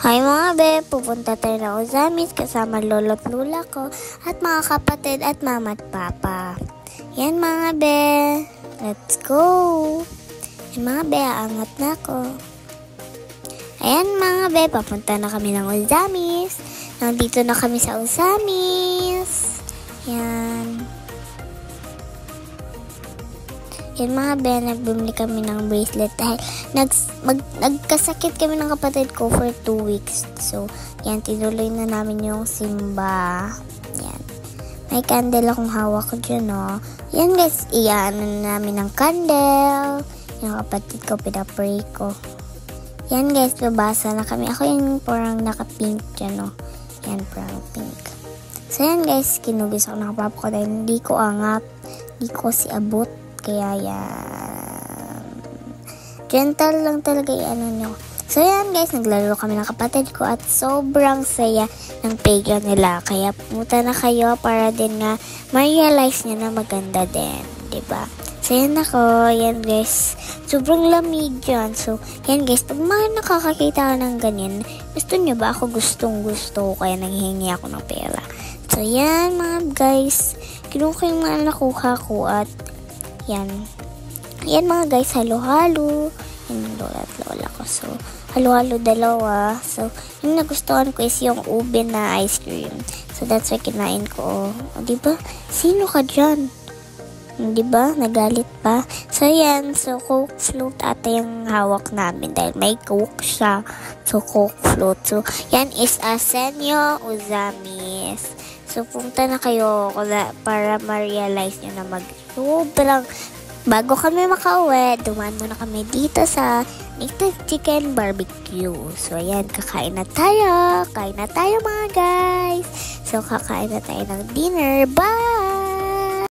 Hi mga be, pupunta tayo na Ozamis kasama lolo at lula ko at mga kapatid at mama at papa. Yan mga be, let's go! Yan mga be, aangat na ako. Ayan mga be, papunta na kami ng Ozamis. Nandito na kami sa Ozamis. Yan. Yan mga be, nagbumili kami ng bracelet dahil nagkasakit kami ng kapatid ko for 2 weeks. So, yan, tinuloy na namin yung simba. Yan. May candle akong hawak ko dyan, oh. Yan guys, iyan na namin ng candle. Yung kapatid ko, pinapray ko. Yan guys, babasa na kami. Ako yung parang naka-pink dyan, oh. Yan, parang pink. So, yan guys, kinubis ako ng papa ko dahil hindi ko angat. Hindi ko si abot. Kaya yan. Gentle lang talaga yung nyo. So yan guys, naglaro kami ng kapatid ko at sobrang saya ng playground nila. Kaya pumunta na kayo para din nga ma-realize nyo na maganda din. Diba? So yan ako. Yan guys. Sobrang lamig dyan. So yan guys, pag nakakakita ka ng ganyan, gusto nyo ba? Ako gustong gusto. Kaya nanghihingi ako ng pera. So yan mga guys. Kinuha ko yung mga nakuha ko at yan. Yan mga guys, halo-halo. Yan yung lola at lola ko. So, halo-halo dalawa. So, yung nagustuhan ko is yung ube na ice cream. So, that's why kinain ko. O, diba? Sino ka dyan? Diba? Nagalit pa. So, yan. So, Coke float ata yung hawak namin dahil may Coke siya. So, Coke float. So, yan is Asenyo Ozamis. So, punta na kayo para ma-realize nyo na sobrang bago kami makauwi, dumaan muna kami dito sa Native Chicken Barbecue. So, ayan, kakain na tayo. Kain na tayo mga guys. So, kakain na tayo ng dinner. Bye!